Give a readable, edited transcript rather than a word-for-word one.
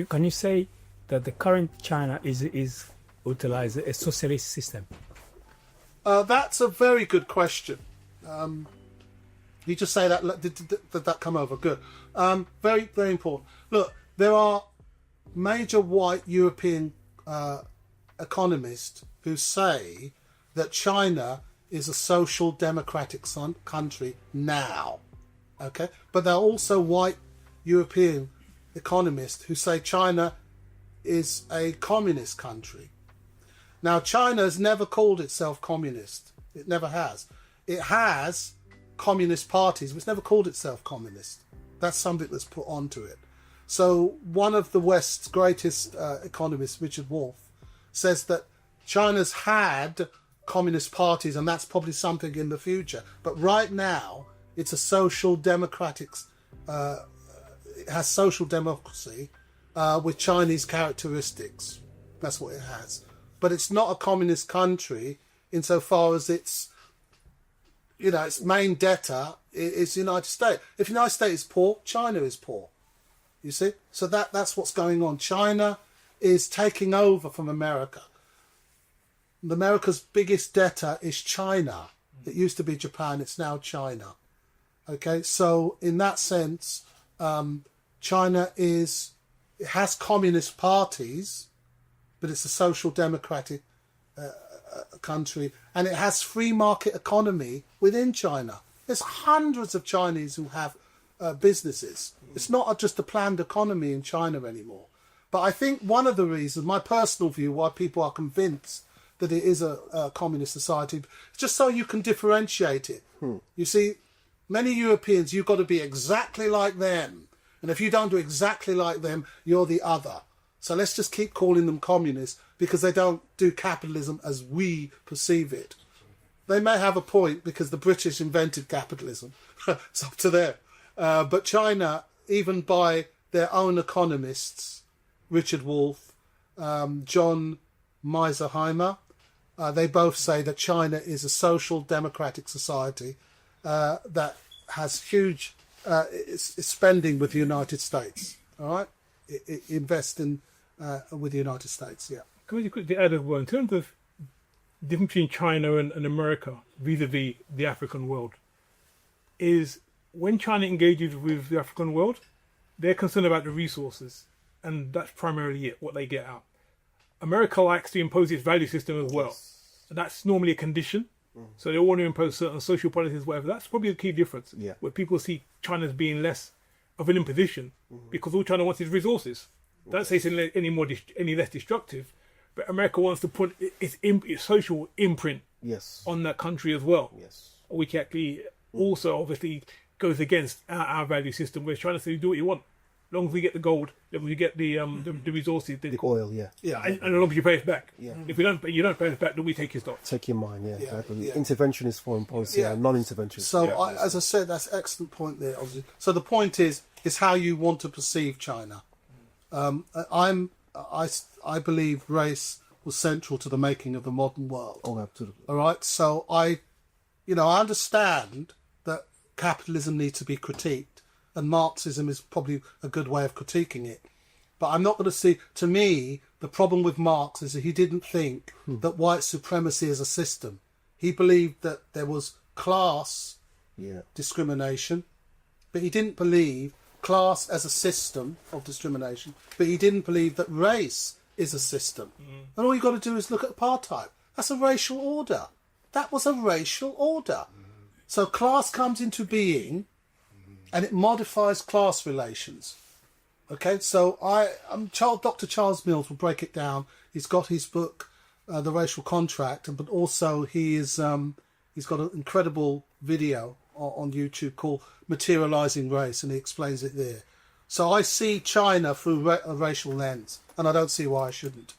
can you say that the current China is utilize a socialist system? That's a very good question. You just say that. Did that come over? Good. Very, very important. Look, there are major white European economists who say that China is a social democratic country now. Okay, but there are also white European economists who say China is a communist country. Now, China has never called itself communist. It never has. It has communist parties, but it's never called itself communist. That's something that's put onto it. So one of the West's greatest economists, Richard Wolff, says that China's had communist parties, and that's probably something in the future. But right now, it's a social democratic, it has social democracy with Chinese characteristics. That's what it has. But it's not a communist country insofar as its main debtor is the United States. If the United States is poor, China is poor. You see? So that's what's going on. China is taking over from America. America's biggest debtor is China. It used to be Japan, it's now China. Okay, so in that sense, China it has communist parties, but it's a social democratic country, and it has free market economy within China. There's hundreds of Chinese who have businesses. It's not just a planned economy in China anymore. But I think one of the reasons, my personal view, why people are convinced that it is a communist society, just so you can differentiate it. You see, many Europeans, you've got to be exactly like them. And if you don't do exactly like them, you're the other. So let's just keep calling them communists because they don't do capitalism as we perceive it. They may have a point because the British invented capitalism. It's up to them. But China, even by their own economists, Richard Wolff, John Meiserheimer, they both say that China is a social democratic society that has huge spending with the United States. All right, it invests in with the United States. Yeah. Can we quickly add as well, in terms of the difference between China and America vis-a-vis the African world, is when China engages with the African world, they're concerned about the resources, and that's primarily it, what they get out. America likes to impose its value system as well, and that's normally a condition. So they want to impose certain social policies, whatever. That's probably the key difference, where people see China as being less of an imposition, because all China wants is resources. Don't say it's any less destructive, but America wants to put its social imprint on that country as well, which actually also obviously goes against our value system, where China says, do what you want. As long as we get the gold, then we get the resources, the oil, and as long as you pay us back. If you don't pay us back, then we take your stock. Take your mine, exactly. Interventionist foreign policy, non-interventionist. So, as I said, that's an excellent point there. Obviously. So the point is how you want to perceive China. I believe race was central to the making of the modern world. Oh, absolutely. All right. So I understand that capitalism needs to be critiqued. And Marxism is probably a good way of critiquing it. But I'm not going to see... To me, the problem with Marx is that he didn't think that white supremacy is a system. He believed that there was class discrimination, but he didn't believe class as a system of discrimination, but he didn't believe that race is a system. And all you've got to do is look at apartheid. That's a racial order. That was a racial order. So class comes into being... and it modifies class relations. Okay, so Dr. Charles Mills will break it down. He's got his book, The Racial Contract, but also he's got an incredible video on YouTube called Materializing Race, and he explains it there. So I see China through a racial lens, and I don't see why I shouldn't.